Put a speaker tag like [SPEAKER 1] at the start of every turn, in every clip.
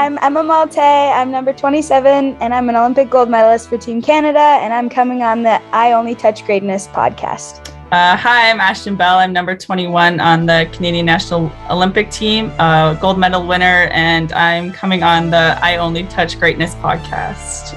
[SPEAKER 1] I'm Emma Maltais. I'm number 27, and I'm an Olympic gold medalist for Team Canada, and I'm coming on the I Only Touch Greatness podcast.
[SPEAKER 2] Hi, I'm Ashton. I'm number 21 on the Canadian National Olympic team, gold medal winner, and I'm coming on the I Only Touch Greatness podcast.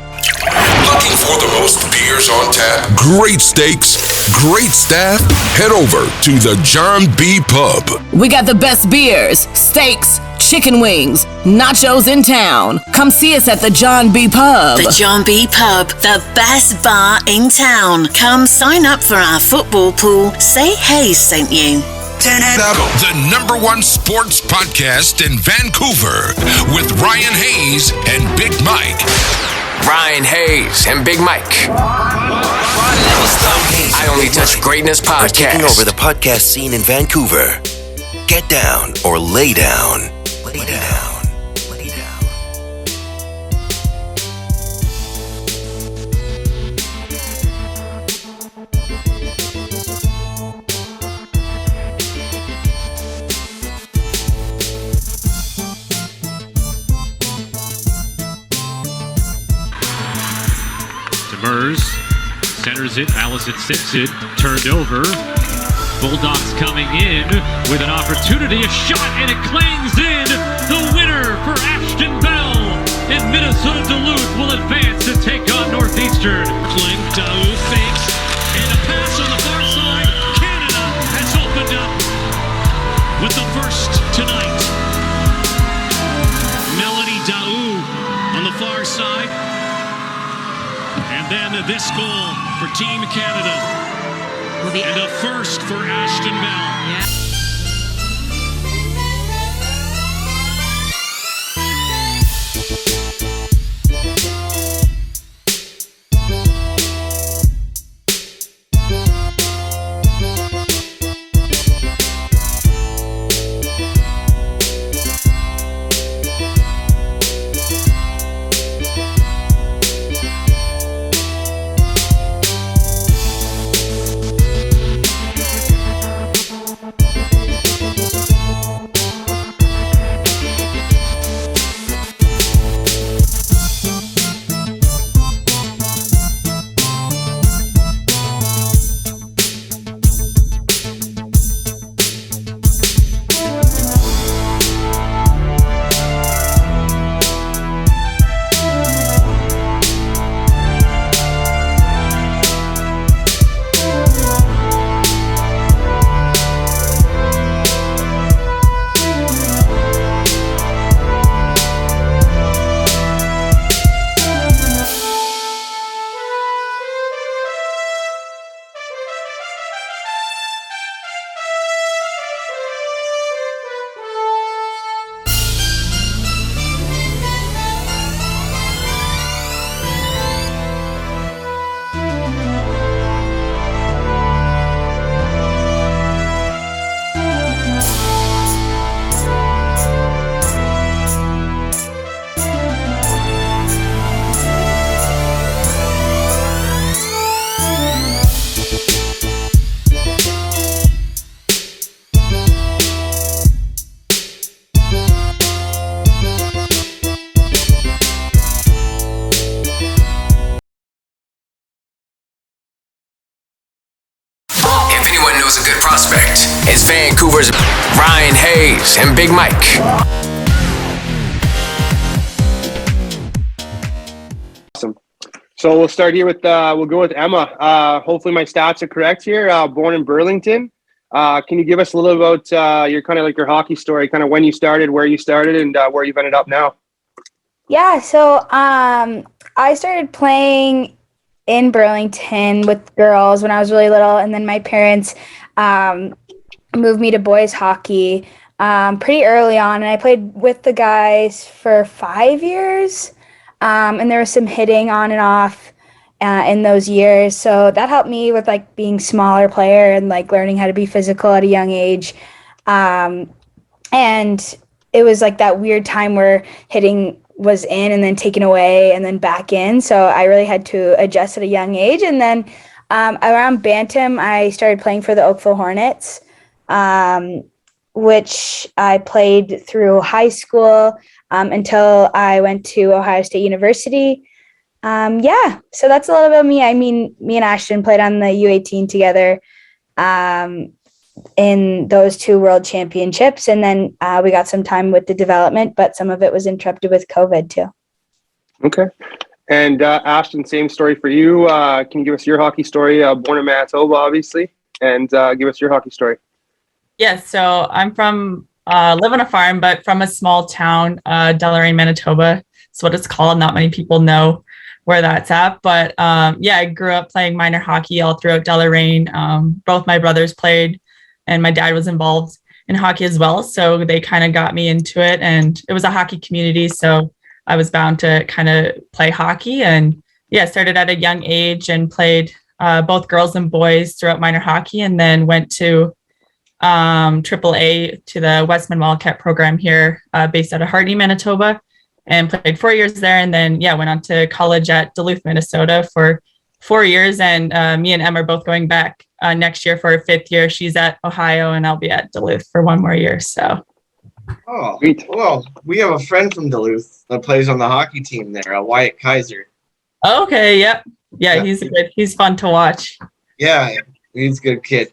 [SPEAKER 3] Looking for the most beers on tap? Great steaks, great staff? Head over to the John B. Pub.
[SPEAKER 4] We got the best beers, steaks, chicken wings, nachos in town. Come see us at the John B. Pub.
[SPEAKER 5] The John B. Pub, the best bar in town. Come sign up for our football pool. Say hey, sent you.
[SPEAKER 3] The number one sports podcast in Vancouver with Ryan Hayes and Big Mike.
[SPEAKER 6] Ryan Hayes and Big Mike. I Only Touch Greatness podcast.
[SPEAKER 7] Taking over the podcast scene in Vancouver. Get down or lay down. Lay down. Lay down.
[SPEAKER 8] Demers centers it, Allison sits it, turned over. Bulldogs coming in with an opportunity, a shot, and it clangs in. The winner for Ashton Bell in Minnesota Duluth will advance to take on Northeastern. Flank, Daou fakes, and a pass on the far side. Canada has opened up with the first tonight. Melanie Daou on the far side. And then this goal for Team Canada. And a first for Ashton Bell. Yeah.
[SPEAKER 6] A good prospect is Vancouver's Ryan Hayes and Big Mike.
[SPEAKER 9] Awesome. So we'll start here with we'll go with Emma. Hopefully my stats are correct here. Born in Burlington. Can you give us a little about your kind of like your hockey story, kind of when you started, where you started, and where you've ended up now?
[SPEAKER 1] Yeah, so I started playing in Burlington with girls when I was really little, and then my parents moved me to boys hockey pretty early on, and I played with the guys for 5 years, and there was some hitting on and off in those years, so that helped me with like being smaller player and like learning how to be physical at a young age, and it was like that weird time where hitting was in and then taken away and then back in. So I really had to adjust at a young age. And then around Bantam, I started playing for the Oakville Hornets, which I played through high school. until I went to Ohio State University. So that's a little bit of me. I mean, me and Ashton played on the U18 together in those 2 world championships. And then we got some time with the development, but some of it was interrupted with COVID too.
[SPEAKER 9] Okay. And Ashton, same story for you. Can you give us your hockey story? Born in Manitoba, obviously, and give us your hockey story.
[SPEAKER 2] Yeah, so I'm from, live on a farm, but from a small town, Deloraine, Manitoba. That's what it's called. Not many people know where that's at. But I grew up playing minor hockey all throughout Deloraine. Both my brothers played, and my dad was involved in hockey as well. So they kind of got me into it, and it was a hockey community. So I was bound to kind of play hockey, and started at a young age and played both girls and boys throughout minor hockey, and then went to AAA to the Westman Wildcat program here based out of Hartney, Manitoba, and played 4 years there. And then, went on to college at Duluth, Minnesota for 4 years. And me and Emma are both going back next year for our 5th year. She's at Ohio and I'll be at Duluth for 1 more year. So.
[SPEAKER 10] Oh, well, we have a friend from Duluth that plays on the hockey team there, Wyatt Kaiser.
[SPEAKER 2] Okay, yep. Yeah, he's fun to watch.
[SPEAKER 10] Yeah, he's a good kid.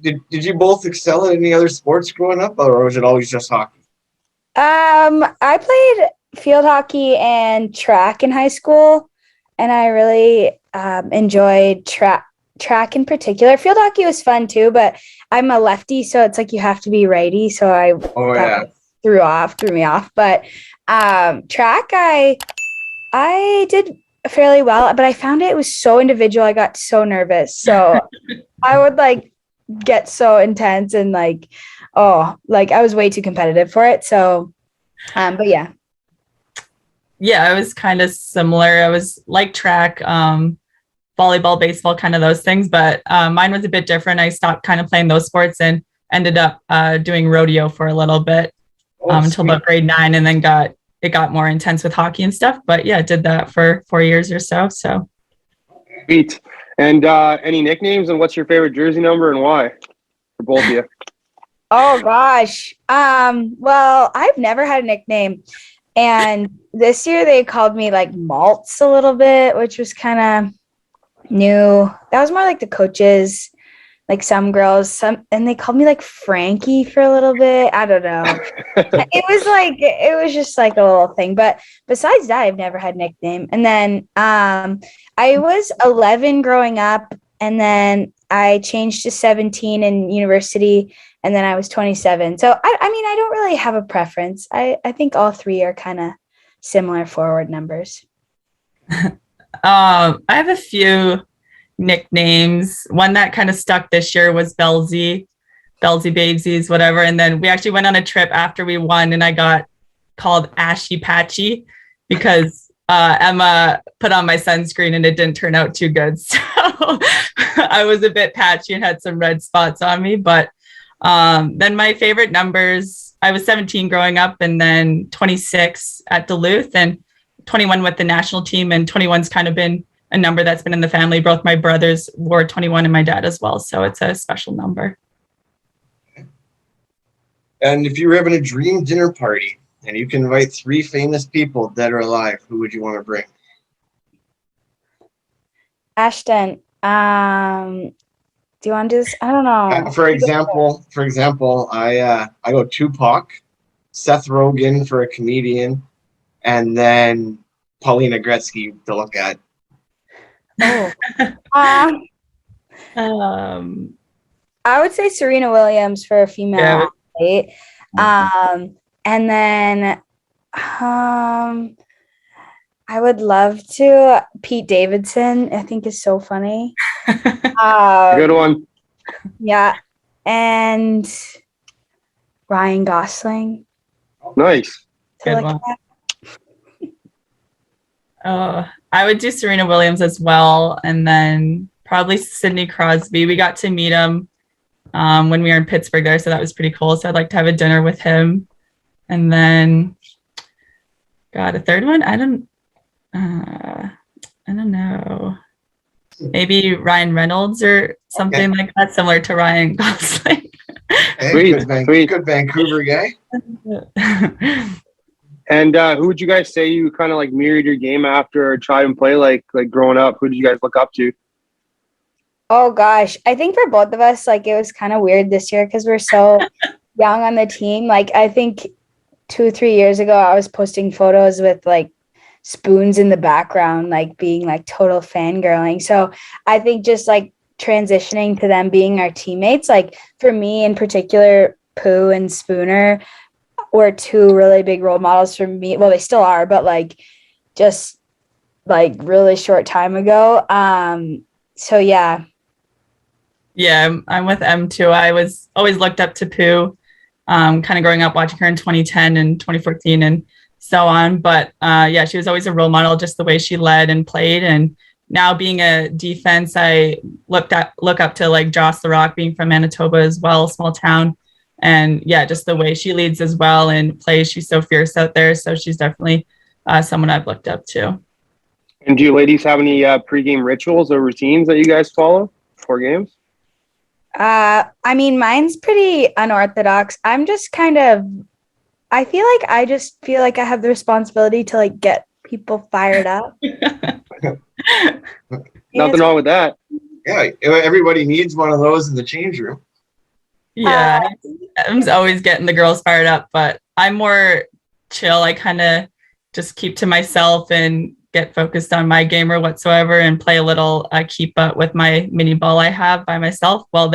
[SPEAKER 10] Did you both excel at any other sports growing up, or was it always just hockey?
[SPEAKER 1] I played field hockey and track in high school, and I really enjoyed track in particular. Field hockey was fun too, but I'm a lefty, so it's like you have to be righty. So threw me off. But track, I did fairly well, but I found it was so individual. I got so nervous, so I would get so intense and I was way too competitive for it. So, but yeah.
[SPEAKER 2] Yeah, I was kind of similar. I was like track, volleyball, baseball, kind of those things, but mine was a bit different. I stopped kind of playing those sports and ended up doing rodeo for a little bit until about grade 9, and then it got more intense with hockey and stuff. But did that for 4 years or so. So
[SPEAKER 9] sweet. And any nicknames, and what's your favorite jersey number and why for both of you?
[SPEAKER 1] Oh gosh. Well, I've never had a nickname, and this year they called me Malts a little bit, which was kind of new. That was more like the coaches, some girls, and they called me Frankie for a little bit. I don't know. it was just a little thing. But besides that, I've never had a nickname. And then I was 11 growing up, and then I changed to 17 in university, and then I was 27. So I don't really have a preference. I think all 3 are kind of similar forward numbers.
[SPEAKER 2] I have a few nicknames. One that kind of stuck this year was Belzy Babesies, whatever. And then we actually went on a trip after we won, and I got called Ashy Patchy because Emma put on my sunscreen and it didn't turn out too good. So I was a bit patchy and had some red spots on me. But then my favorite numbers, I was 17 growing up, and then 26 at Duluth, and 21 with the national team, and 21's kind of been a number that's been in the family. Both my brothers wore 21 and my dad as well. So it's a special number.
[SPEAKER 10] And if you were having a dream dinner party and you can invite 3 famous people, dead or alive, who would you want to bring?
[SPEAKER 1] Ashton, do you want to do this? I don't know.
[SPEAKER 10] For example, I go Tupac, Seth Rogen for a comedian, and then Paulina Gretzky to look at.
[SPEAKER 1] Oh. I would say Serena Williams for a female athlete. And then I would love to Pete Davidson. I think is so funny.
[SPEAKER 9] Good one.
[SPEAKER 1] Yeah. And Ryan Gosling.
[SPEAKER 9] Nice.
[SPEAKER 2] Good one. I would do Serena Williams as well, and then probably Sidney Crosby. We got to meet him when we were in Pittsburgh there, so that was pretty cool. So I'd like to have a dinner with him. And then, a third one? I don't know. Maybe Ryan Reynolds or something like that, similar to Ryan Gosling.
[SPEAKER 10] Hey, good Vancouver guy.
[SPEAKER 9] And who would you guys say you kind of like mirrored your game after or tried and play like growing up? Who did you guys look up to?
[SPEAKER 1] Oh gosh, I think for both of us, like it was kind of weird this year because we're so young on the team. Like I think 2 or 3 years ago, I was posting photos with like spoons in the background, like being like total fangirling. So I think just like transitioning to them being our teammates, like for me in particular, Pooh and Spooner were two really big role models for me. Well, they still are, but like just like really short time ago. So yeah.
[SPEAKER 2] Yeah, I'm with M too. I was always looked up to Pooh, kind of growing up watching her in 2010 and 2014 and so on. But yeah, she was always a role model, just the way she led and played. And now being a defense, I look up to like Joss the Rock, being from Manitoba as well, small town. And yeah, just the way she leads as well and plays. She's so fierce out there. So she's definitely someone I've looked up to.
[SPEAKER 9] And do you ladies have any pregame rituals or routines that you guys follow before games?
[SPEAKER 1] I mean, mine's pretty unorthodox. I just feel like I have the responsibility to like get people fired up.
[SPEAKER 9] Nothing wrong with that.
[SPEAKER 10] Yeah, everybody needs one of those in the change room.
[SPEAKER 2] Yeah, I'm always getting the girls fired up, but I'm more chill. I kind of just keep to myself and get focused on my game or whatsoever and play a little keep up with my mini ball I have by myself while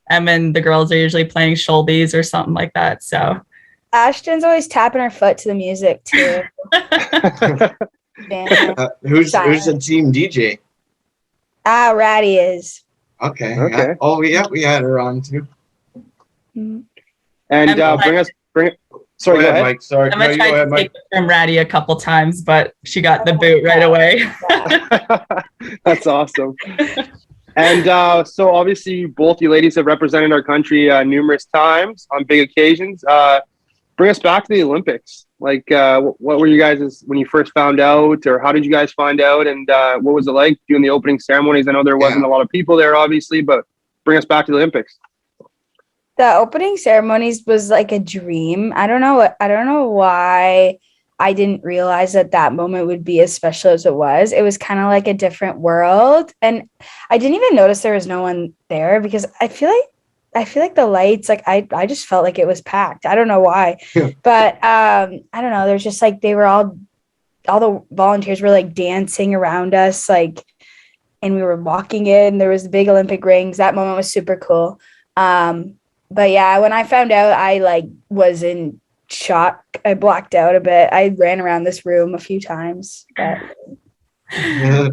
[SPEAKER 2] Em and the girls are usually playing Sholbies or something like that. So
[SPEAKER 1] Ashton's always tapping her foot to the music too.
[SPEAKER 10] Who's the team DJ?
[SPEAKER 1] Ratty is.
[SPEAKER 10] Okay. Yeah. Oh yeah, we had her on too.
[SPEAKER 1] Mm-hmm.
[SPEAKER 9] And bring it. Sorry, go ahead,
[SPEAKER 10] Mike. Sorry.
[SPEAKER 2] Emma tried to take it from Ratty a couple times, but she got the boot right away.
[SPEAKER 9] That's awesome. And so obviously both you ladies have represented our country numerous times on big occasions. Bring us back to the Olympics. Like what were you guys when you first found out, or how did you guys find out, and what was it like doing the opening ceremonies? I know there wasn't a lot of people there, obviously, but bring us back to the Olympics.
[SPEAKER 1] The opening ceremonies was like a dream. I don't know why I didn't realize that moment would be as special as it was. It was kind of like a different world. And I didn't even notice there was no one there because I feel like the lights, like I just felt like it was packed. I don't know why, but I don't know. There's just like, they were all the volunteers were like dancing around us, like, and we were walking in, there was the big Olympic rings. That moment was super cool. But yeah, when I found out, I like was in shock. I blacked out a bit. I ran around this room a few times. But...
[SPEAKER 2] Yeah,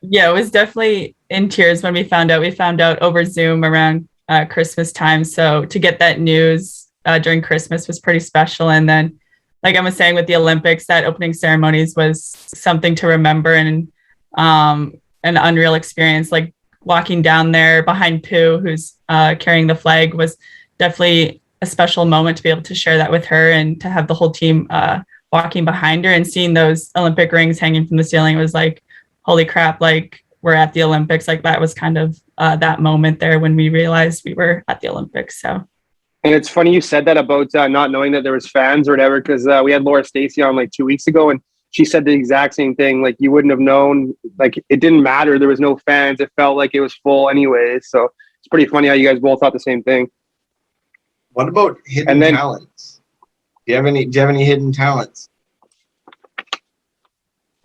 [SPEAKER 2] it was definitely in tears when we found out. We found out over Zoom around Christmas time. So to get that news during Christmas was pretty special. And then, like I was saying with the Olympics, that opening ceremonies was something to remember and an unreal experience. Like walking down there behind Pooh, who's carrying the flag, was definitely a special moment to be able to share that with her and to have the whole team walking behind her and seeing those Olympic rings hanging from the ceiling. It was like, holy crap, like we're at the Olympics. Like that was kind of that moment there when we realized we were at the Olympics. So.
[SPEAKER 9] And it's funny you said that about not knowing that there was fans or whatever, because we had Laura Stacey on like 2 weeks ago and she said the exact same thing. Like you wouldn't have known, like it didn't matter. There was no fans. It felt like it was full anyways. So it's pretty funny how you guys both thought the same thing.
[SPEAKER 10] What about hidden talents? Do you have any hidden talents?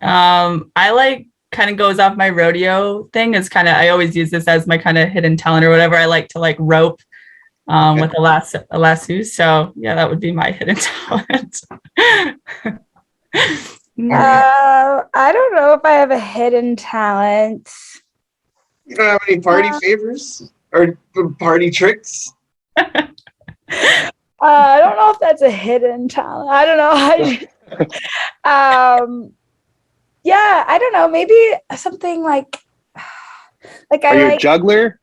[SPEAKER 2] I like kind of goes off my rodeo thing. It's kind of, I always use this as my kind of hidden talent or whatever. I like to like rope with a lasso. So yeah, that would be my hidden talent.
[SPEAKER 1] I don't know if I have a hidden talent.
[SPEAKER 10] You don't have any party favors or party tricks?
[SPEAKER 1] I don't know if that's a hidden talent. I don't know. Yeah, I don't know. Maybe something like
[SPEAKER 9] Are you a juggler?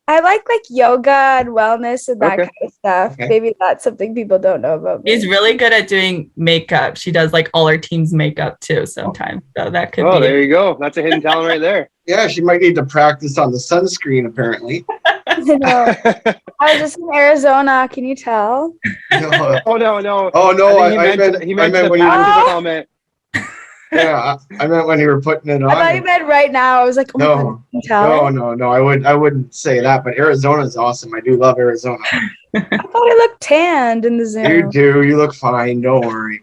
[SPEAKER 1] I like yoga and wellness and that kind of stuff.
[SPEAKER 10] Okay.
[SPEAKER 1] Maybe that's something people don't know about me.
[SPEAKER 2] She's really good at doing makeup. She does like all her team's makeup too sometimes. So that could be.
[SPEAKER 9] Oh, there you go. That's a hidden talent right there.
[SPEAKER 10] Yeah, she might need to practice on the sunscreen, apparently.
[SPEAKER 1] No, I was just in Arizona. Can you tell?
[SPEAKER 10] No,
[SPEAKER 9] Oh no.
[SPEAKER 10] oh, no,
[SPEAKER 9] I think he meant the
[SPEAKER 10] when you
[SPEAKER 9] practice
[SPEAKER 10] were
[SPEAKER 9] comment.
[SPEAKER 10] yeah, I meant when you were putting it on.
[SPEAKER 1] I thought you meant right now. I was like, oh my God,
[SPEAKER 10] No,
[SPEAKER 1] can you tell?
[SPEAKER 10] no. I wouldn't say that, but Arizona's awesome. I do love Arizona.
[SPEAKER 1] I thought I looked tanned in the Zoom.
[SPEAKER 10] You do. You look fine. Don't worry.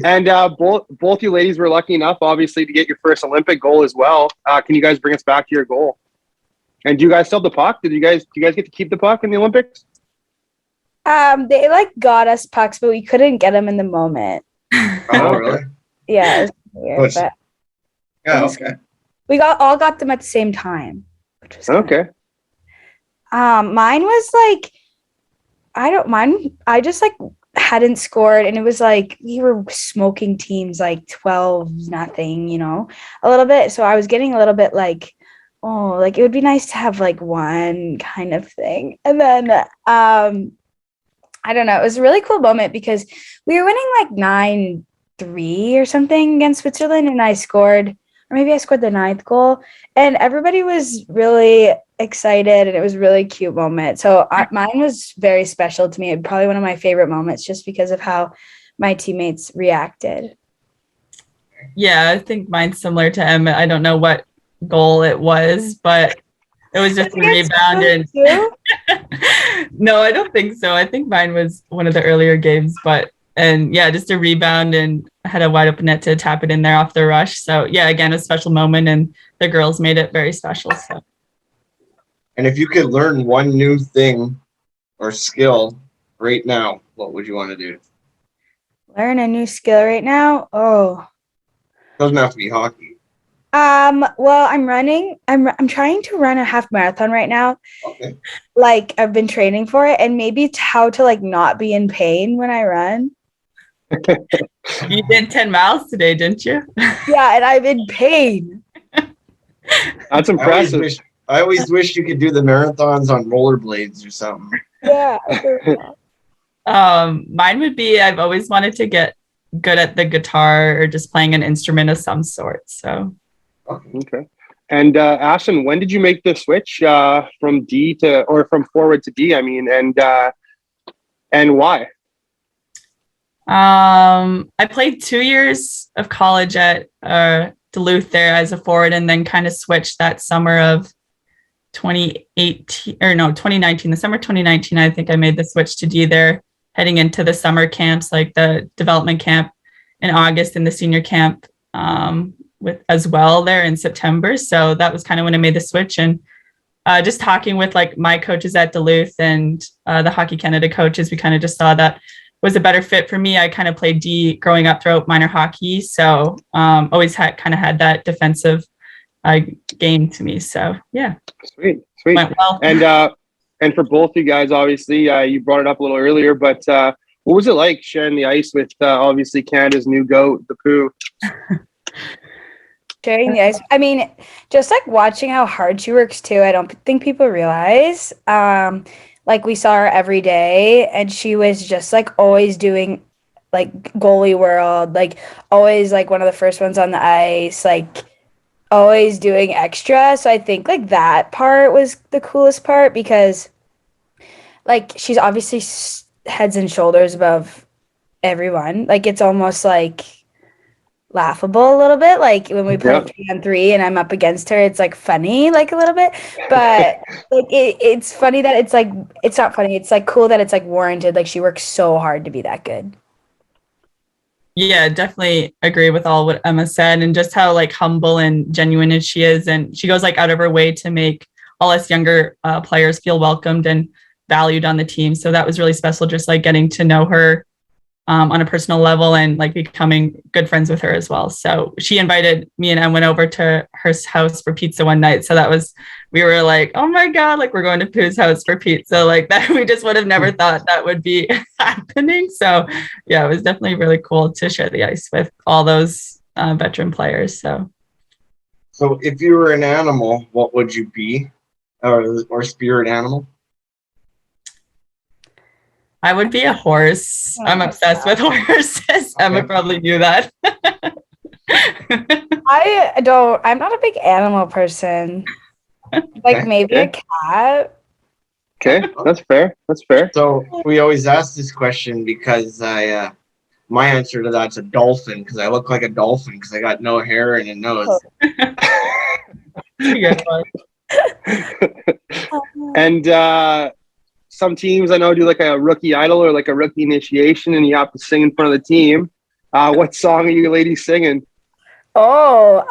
[SPEAKER 9] And both you ladies were lucky enough, obviously, to get your first Olympic goal as well. Can you guys bring us back to your goal? And do you guys still have the puck? Do you guys get to keep the puck in the Olympics?
[SPEAKER 1] They like got us pucks, but we couldn't get them in the moment.
[SPEAKER 10] Oh, really?
[SPEAKER 1] Yeah, it was weird, but
[SPEAKER 10] Yeah, okay.
[SPEAKER 1] we all got them at the same time, which was good.
[SPEAKER 9] Okay.
[SPEAKER 1] Mine was like, I just like hadn't scored, and it was like we were smoking teams like 12-0, a little bit. So I was getting a little bit like, oh, like it would be nice to have like one kind of thing. And then I don't know, it was a really cool moment because we were winning like 9-3 or something against Switzerland, and I scored, or maybe I scored the 9th goal, and everybody was really excited, and it was a really cute moment. So mine was very special to me. Probably one of my favorite moments just because of how my teammates reacted.
[SPEAKER 2] Yeah, I think mine's similar to Emma. I don't know what goal it was, but it was just a rebound. And no, I don't think so. I think mine was one of the earlier games, just a rebound, and I had a wide open net to tap it in there off the rush. So yeah, again, a special moment, and the girls made it very special. So.
[SPEAKER 10] And if you could learn one new thing or skill right now, what would you want to do?
[SPEAKER 1] Learn a new skill right now? Oh.
[SPEAKER 10] Doesn't have to be hockey.
[SPEAKER 1] Well, I'm trying to run a half marathon right now.
[SPEAKER 10] Okay.
[SPEAKER 1] Like I've been training for it, and maybe it's how to like not be in pain when I run.
[SPEAKER 2] You did 10 miles today, didn't you?
[SPEAKER 1] Yeah, and I'm in pain.
[SPEAKER 9] That's impressive.
[SPEAKER 10] I always wish you could do the marathons on rollerblades or something.
[SPEAKER 1] Yeah.
[SPEAKER 2] Mine would be, I've always wanted to get good at the guitar or just playing an instrument of some sort. So.
[SPEAKER 9] Okay. And Ashton, when did you make the switch from forward to D? I mean, and why?
[SPEAKER 2] I played 2 years of college at Duluth there as a forward, and then kind of switched that summer of 2019. The summer 2019, I think I made the switch to D there, heading into the summer camps, like the development camp in August and the senior camp as well there in September. So that was kind of when I made the switch. And just talking with like my coaches at Duluth and the Hockey Canada coaches, we kind of just saw that was a better fit for me. I kind of played D growing up throughout minor hockey. So always had that defensive game to me. So yeah.
[SPEAKER 9] Sweet.
[SPEAKER 2] Went well.
[SPEAKER 9] And for both you guys, obviously, you brought it up a little earlier, but what was it like sharing the ice with obviously Canada's new GOAT, the Pooh?
[SPEAKER 1] Sharing the ice. I mean, just like watching how hard she works too. I don't think people realize. Like we saw her every day, and she was just like always doing like goalie world, like always like one of the first ones on the ice, like always doing extra. So I think like that part was the coolest part, because like she's obviously heads and shoulders above everyone. Like it's almost like laughable a little bit, like when we play 3-on-3 and I'm up against her, it's like funny like a little bit, but like it's funny that it's like, it's not funny, it's like cool that it's like warranted, like she works so hard to be that good.
[SPEAKER 2] Yeah, definitely agree with all what Emma said, and just how like humble and genuine she is, and she goes like out of her way to make all us younger players feel welcomed and valued on the team. So that was really special, just like getting to know her on a personal level and like becoming good friends with her as well. So she invited me, and I went over to her house for pizza one night. So we were like, oh my God, like we're going to Pooh's house for pizza. Like that, we just would have never thought that would be happening. So yeah, it was definitely really cool to share the ice with all those veteran players. So
[SPEAKER 10] if you were an animal, what would you be, or spirit animal?
[SPEAKER 2] I would be a horse. I'm obsessed with horses. Emma probably knew that.
[SPEAKER 1] I'm not a big animal person. Like maybe a cat.
[SPEAKER 9] Okay, that's fair. That's fair.
[SPEAKER 10] So we always ask this question because my answer to that's a dolphin because I look like a dolphin because I got no hair and a nose.
[SPEAKER 9] And some teams I know do like a rookie idol or like a rookie initiation, and you have to sing in front of the team. What song are you ladies singing?
[SPEAKER 1] Oh,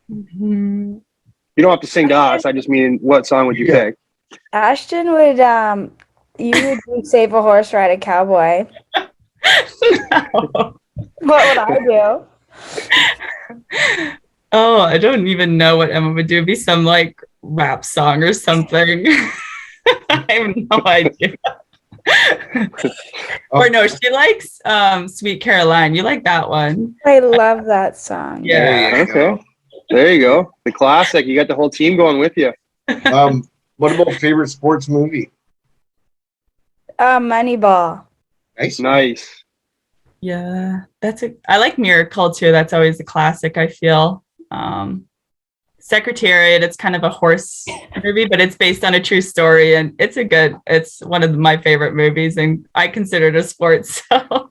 [SPEAKER 9] You don't have to sing to us. I just mean, what song would you pick?
[SPEAKER 1] Ashton would you would do Save a Horse, Ride a Cowboy. What would I do?
[SPEAKER 2] Oh, I don't even know what Emma would do. It'd be some like rap song or something. I have no idea. Or no, she likes Sweet Caroline. You like that one?
[SPEAKER 1] I love that song.
[SPEAKER 2] Yeah.
[SPEAKER 9] Okay. There you go. The classic. You got the whole team going with you.
[SPEAKER 10] What about favorite sports movie?
[SPEAKER 1] Moneyball.
[SPEAKER 9] Nice.
[SPEAKER 2] Yeah, I like Miracle too. That's always a classic, I feel. Secretariat, it's kind of a horse movie, but it's based on a true story, and it's one of my favorite movies, and I consider it a sport. So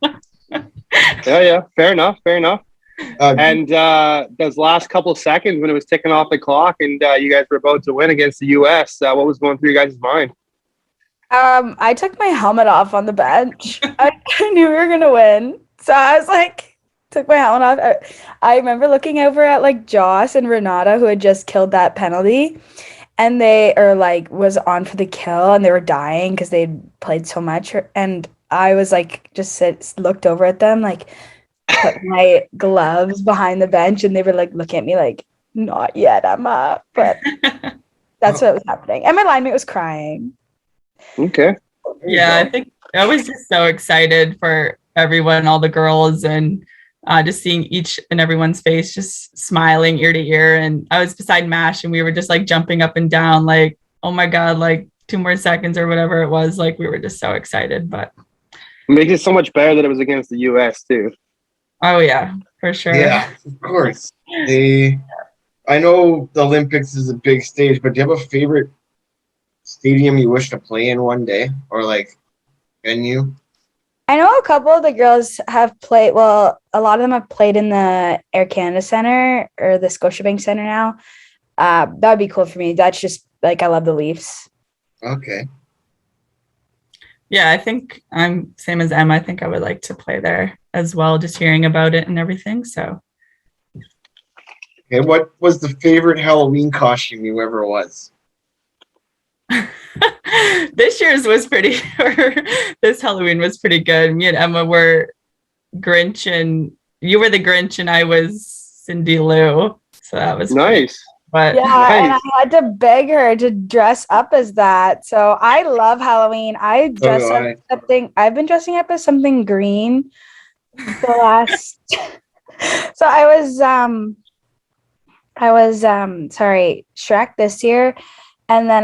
[SPEAKER 9] yeah, fair enough. And those last couple of seconds when it was ticking off the clock and you guys were about to win against the US, what was going through your guys' mind?
[SPEAKER 1] I took my helmet off on the bench. I knew we were gonna win, so I was like, took my helmet off. I remember looking over at like Joss and Renata, who had just killed that penalty, and they was on for the kill, and they were dying because they'd played so much. And I was like, looked over at them, like put my gloves behind the bench, and they were like looking at me like, not yet, Emma. But that's what was happening, and my linemate was crying.
[SPEAKER 9] Okay.
[SPEAKER 2] Yeah, I think I was just so excited for everyone, all the girls, and just seeing each and everyone's face just smiling ear to ear. And I was beside Mash, and we were just like jumping up and down, like, oh my God, like 2 more seconds or whatever it was. Like, we were just so excited. But
[SPEAKER 9] it makes it so much better that it was against the US too.
[SPEAKER 2] Oh yeah, for sure.
[SPEAKER 10] Yeah, of course. I know the Olympics is a big stage, but do you have a favorite stadium you wish to play in one day, or like venue?
[SPEAKER 1] I know a couple of the girls have played. Well, a lot of them have played in the Air Canada Centre or the Scotiabank Centre now. That would be cool for me. That's just like, I love the Leafs.
[SPEAKER 10] Okay.
[SPEAKER 2] Yeah, I think I'm same as Emma. I think I would like to play there as well, just hearing about it and everything. So.
[SPEAKER 10] Okay, what was the favorite Halloween costume you ever was?
[SPEAKER 2] This year's was this Halloween was pretty good. Me and Emma were Grinch, and you were the Grinch, and I was Cindy Lou. So that was
[SPEAKER 9] nice.
[SPEAKER 2] But
[SPEAKER 1] yeah, and I had to beg her to dress up as that. So I love Halloween. I've been dressing up as something green the last. So I was Shrek this year. And then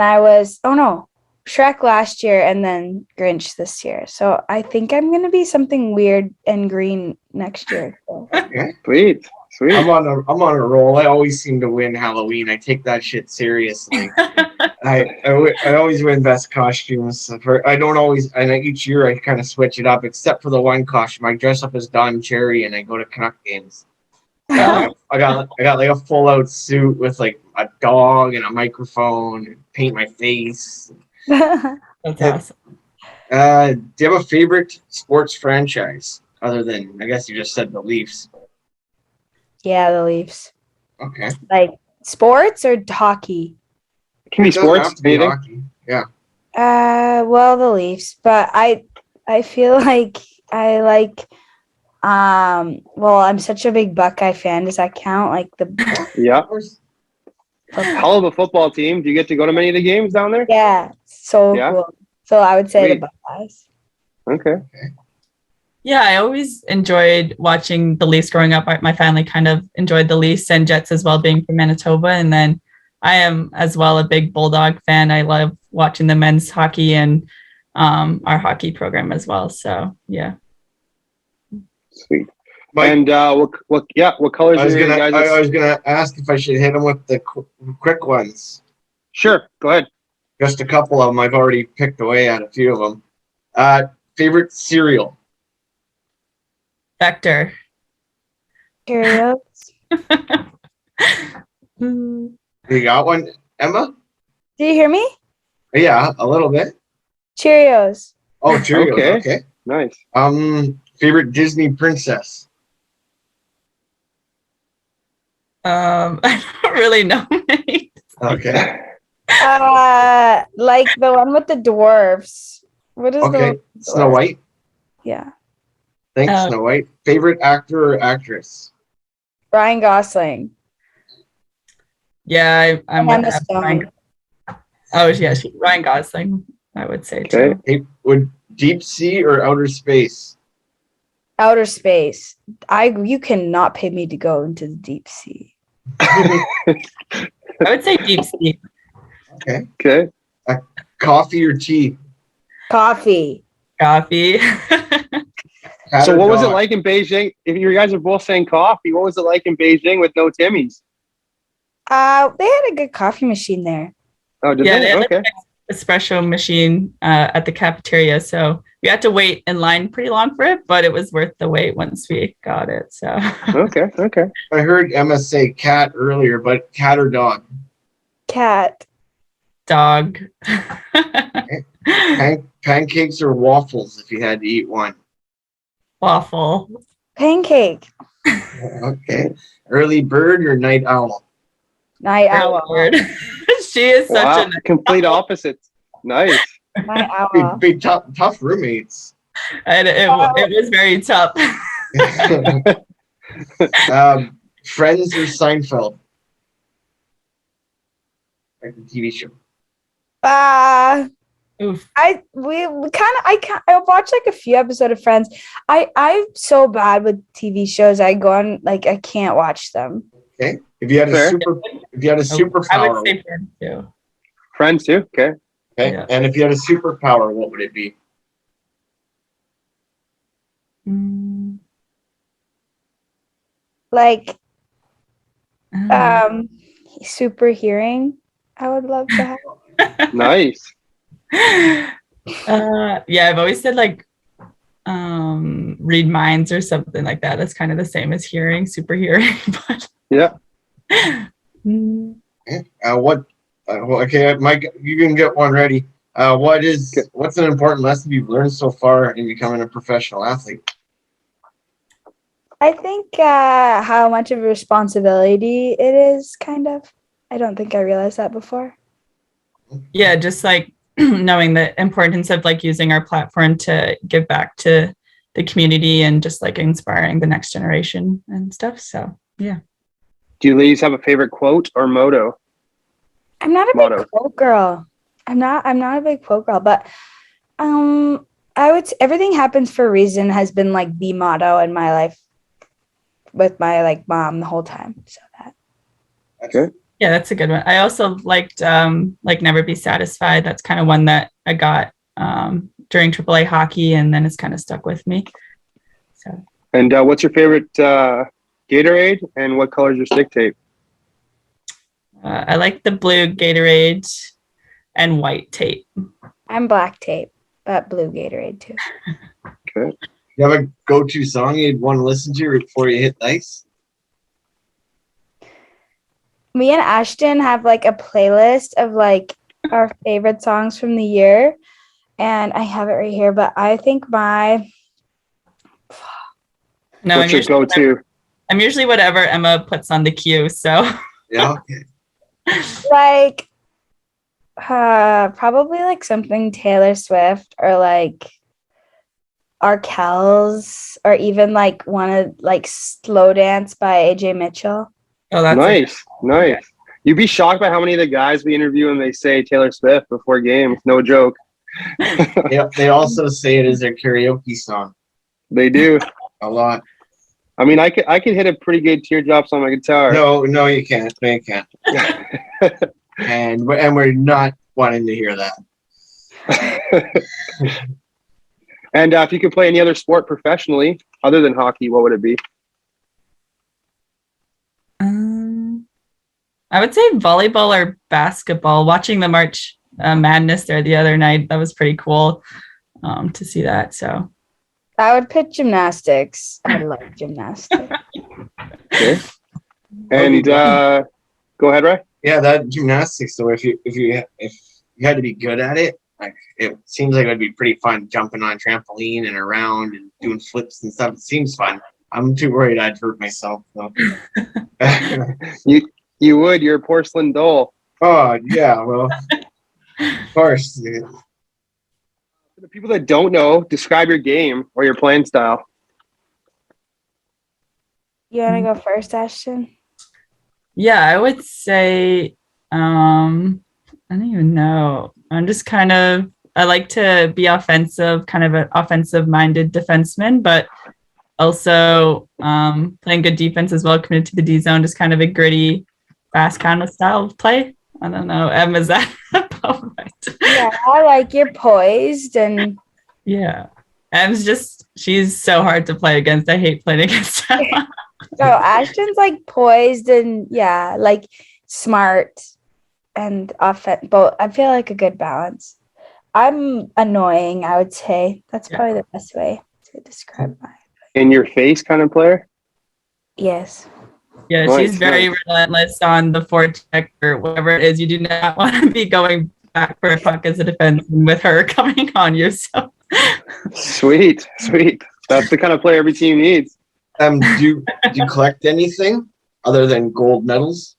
[SPEAKER 1] Shrek last year, and then Grinch this year. So I think I'm going to be something weird and green next year. So.
[SPEAKER 10] Okay.
[SPEAKER 9] Sweet.
[SPEAKER 10] I'm on a roll. I always seem to win Halloween. I take that shit seriously. I always win best costumes. I don't always, and each year I kind of switch it up, except for the one costume. I dress up as Don Cherry and I go to Canuck games. I got like a full out suit with like a dog and a microphone and paint my face.
[SPEAKER 2] That's awesome.
[SPEAKER 10] Do you have a favorite sports franchise other than, I guess you just said the Leafs?
[SPEAKER 1] Yeah, the Leafs.
[SPEAKER 10] Okay.
[SPEAKER 1] Like sports or hockey?
[SPEAKER 9] It can be sports.
[SPEAKER 10] Be hockey. Yeah.
[SPEAKER 1] Well, the Leafs, but I feel like I like. Well, I'm such a big Buckeye fan. Does that count? Like
[SPEAKER 9] yeah. Hell of a football team. Do you get to go to many of the games down there?
[SPEAKER 1] Yeah. Cool. So I would say the Buckeyes.
[SPEAKER 9] Okay.
[SPEAKER 2] Yeah, I always enjoyed watching the Leafs growing up. My family kind of enjoyed the Leafs and Jets as well, being from Manitoba. And then I am as well a big Bulldog fan. I love watching the men's hockey and our hockey program as well. So, yeah.
[SPEAKER 9] Sweet. And what colors
[SPEAKER 10] I was
[SPEAKER 9] are your
[SPEAKER 10] gonna.
[SPEAKER 9] guys'?
[SPEAKER 10] I was gonna ask if I should hit them with the quick ones.
[SPEAKER 9] Sure, go ahead.
[SPEAKER 10] Just a couple of them. I've already picked away at a few of them. Favorite cereal?
[SPEAKER 2] Vector.
[SPEAKER 1] Cheerios.
[SPEAKER 10] You got one, Emma?
[SPEAKER 1] Do you hear me?
[SPEAKER 10] Yeah, a little bit.
[SPEAKER 1] Cheerios.
[SPEAKER 10] Oh, Cheerios. Okay.
[SPEAKER 9] Nice.
[SPEAKER 10] Favorite Disney princess?
[SPEAKER 2] I don't really know many.
[SPEAKER 10] Okay.
[SPEAKER 1] Like the one with the dwarves. What is the
[SPEAKER 10] Okay.
[SPEAKER 1] one with the
[SPEAKER 10] Snow
[SPEAKER 1] dwarves?
[SPEAKER 10] White.
[SPEAKER 1] Yeah.
[SPEAKER 10] Thanks, Snow White. Favorite actor or actress?
[SPEAKER 1] Ryan Gosling.
[SPEAKER 2] Yeah, I'm
[SPEAKER 1] And
[SPEAKER 2] with
[SPEAKER 1] Emma
[SPEAKER 2] that.
[SPEAKER 1] Stone.
[SPEAKER 2] Oh, yeah, Ryan Gosling, I would say too.
[SPEAKER 10] Hey, would deep sea or outer space?
[SPEAKER 1] Outer space. You cannot pay me to go into the deep sea.
[SPEAKER 2] I would say deep sea.
[SPEAKER 10] Okay.
[SPEAKER 9] Okay.
[SPEAKER 10] Coffee or tea?
[SPEAKER 1] Coffee.
[SPEAKER 2] Coffee.
[SPEAKER 9] So what was it like in Beijing? If you guys are both saying coffee, what was it like in Beijing with no Timmy's?
[SPEAKER 1] They had a good coffee machine there.
[SPEAKER 9] Oh, did
[SPEAKER 2] Yeah,
[SPEAKER 9] they?
[SPEAKER 2] they had
[SPEAKER 9] Okay.
[SPEAKER 2] an espresso machine at the cafeteria, so we had to wait in line pretty long for it, but it was worth the wait once we got it. So
[SPEAKER 9] Okay.
[SPEAKER 10] I heard Emma say cat earlier, but cat or dog?
[SPEAKER 1] Cat.
[SPEAKER 2] dog.
[SPEAKER 10] Pancakes or waffles if you had to eat one?
[SPEAKER 2] Waffle.
[SPEAKER 1] Pancake.
[SPEAKER 10] Okay. Early bird or night owl?
[SPEAKER 1] Night owl.
[SPEAKER 2] Bird. She is such a
[SPEAKER 9] complete opposite. Nice.
[SPEAKER 1] Night owl.
[SPEAKER 10] Big tough roommates.
[SPEAKER 2] And it was very tough.
[SPEAKER 10] Friends or Seinfeld? Like the TV show.
[SPEAKER 2] Oof.
[SPEAKER 1] I watched like a few episodes of Friends. I'm so bad with TV shows. I go on like I can't watch them.
[SPEAKER 10] Okay. If you had a superpower.
[SPEAKER 2] I would say Friends too.
[SPEAKER 9] Friends too. Okay.
[SPEAKER 10] Okay.
[SPEAKER 2] Yeah.
[SPEAKER 10] And if you had a superpower, what would it be?
[SPEAKER 1] Like super hearing. I would love to have.
[SPEAKER 9] Nice.
[SPEAKER 2] Yeah, I've always said like read minds or something like that. That's kind of the same as hearing, super hearing. But
[SPEAKER 9] yeah.
[SPEAKER 10] Okay, Mike, you can get one ready. What's an important lesson you've learned so far in becoming a professional athlete?
[SPEAKER 1] I think how much of a responsibility it is, kind of. I don't think I realized that before.
[SPEAKER 2] Yeah, just like knowing the importance of like using our platform to give back to the community and just like inspiring the next generation and stuff. So yeah.
[SPEAKER 9] Do you ladies have a favorite quote or motto?
[SPEAKER 1] I'm not a big quote girl. I'm not a big quote girl, but I would say everything happens for a reason has been like the motto in my life with my like mom the whole time. So that.
[SPEAKER 9] Okay.
[SPEAKER 2] Yeah, that's a good one. I also liked like Never Be Satisfied. That's kind of one that I got during AAA hockey, and then it's kind of stuck with me. So.
[SPEAKER 9] And what's your favorite Gatorade, and what color is your stick tape?
[SPEAKER 2] I like the blue Gatorade and white tape.
[SPEAKER 1] I'm black tape, but blue Gatorade too.
[SPEAKER 9] Okay.
[SPEAKER 10] You have a go-to song you'd want to listen to before you hit ice?
[SPEAKER 1] Me and Ashton have like a playlist of like our favorite songs from the year, and I have it right here. But I think what's
[SPEAKER 9] your go-to?
[SPEAKER 2] I'm usually whatever Emma puts on the queue. So
[SPEAKER 10] yeah,
[SPEAKER 1] like probably like something Taylor Swift or like Kells, or even like one of like Slow Dance by AJ Mitchell.
[SPEAKER 2] Oh, that's
[SPEAKER 9] nice. You'd be shocked by how many of the guys we interview and they say Taylor Swift before games. No joke.
[SPEAKER 10] Yeah, they also say it is their karaoke song.
[SPEAKER 9] They do
[SPEAKER 10] a lot.
[SPEAKER 9] I mean, I could hit a pretty good teardrops on my guitar.
[SPEAKER 10] No, you can't. No, you can't. and we're not wanting to hear that.
[SPEAKER 9] And if you could play any other sport professionally other than hockey, what would it be?
[SPEAKER 2] I would say volleyball or basketball. Watching the March Madness there the other night, that was pretty cool to see that. So
[SPEAKER 1] I would pick gymnastics. I love gymnastics.
[SPEAKER 9] Okay. And go ahead, Ray.
[SPEAKER 10] Yeah, that gymnastics though, if you had to be good at it, like it seems like it'd be pretty fun jumping on trampoline and around and doing flips and stuff. It seems fun. I'm too worried I'd hurt myself though.
[SPEAKER 9] You would. You're a porcelain doll.
[SPEAKER 10] Oh yeah, well, of course.
[SPEAKER 9] For the people that don't know, describe your game or your playing style.
[SPEAKER 1] You want to go first, Ashton?
[SPEAKER 2] yeah, I would say I don't even know. I'm just I like to be offensive, kind of an offensive-minded defenseman, but also playing good defense as well, committed to the D zone, just kind of a gritty, fast kind of style of play. I don't know. Em, is that about right?
[SPEAKER 1] Yeah, I like you're poised and
[SPEAKER 2] Yeah. Em's she's so hard to play against. I hate playing against her.
[SPEAKER 1] so Ashton's like poised and like smart and but I feel like a good balance. I'm annoying, I would say. That's probably the best way to describe my
[SPEAKER 9] In your face kind of player?
[SPEAKER 1] Yes.
[SPEAKER 2] Yeah,
[SPEAKER 9] Nice,
[SPEAKER 2] she's very relentless on the forecheck or whatever it is. You do not want to be going back for a puck as a defenseman with her coming on you. So
[SPEAKER 9] Sweet. That's the kind of player every team needs.
[SPEAKER 10] Do you collect anything other than gold medals?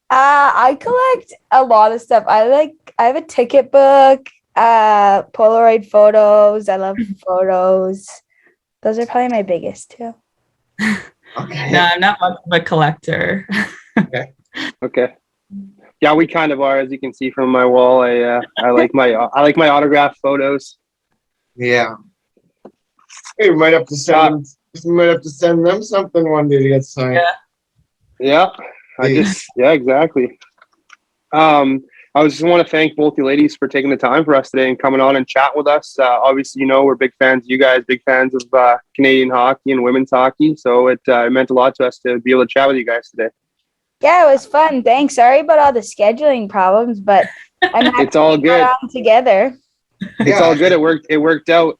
[SPEAKER 1] I collect a lot of stuff. I have a ticket book, Polaroid photos. I love photos. Those are probably my biggest too.
[SPEAKER 10] Okay.
[SPEAKER 2] no, I'm not much of a collector.
[SPEAKER 9] Okay. Yeah, we kind of are, as you can see from my wall. I like my autograph photos.
[SPEAKER 10] Yeah. Hey, we might have to send them something one day to get signed.
[SPEAKER 9] Yeah. Exactly. I just want to thank both you ladies for taking the time for us today and coming on and chat with us. Obviously, we're big fans of you guys, big fans of Canadian hockey and women's hockey. So it meant a lot to us to be able to chat with you guys today.
[SPEAKER 1] Yeah, it was fun. Thanks. Sorry about all the scheduling problems, but I'm happy
[SPEAKER 9] it's all good
[SPEAKER 1] on together.
[SPEAKER 9] It's all good. It worked out.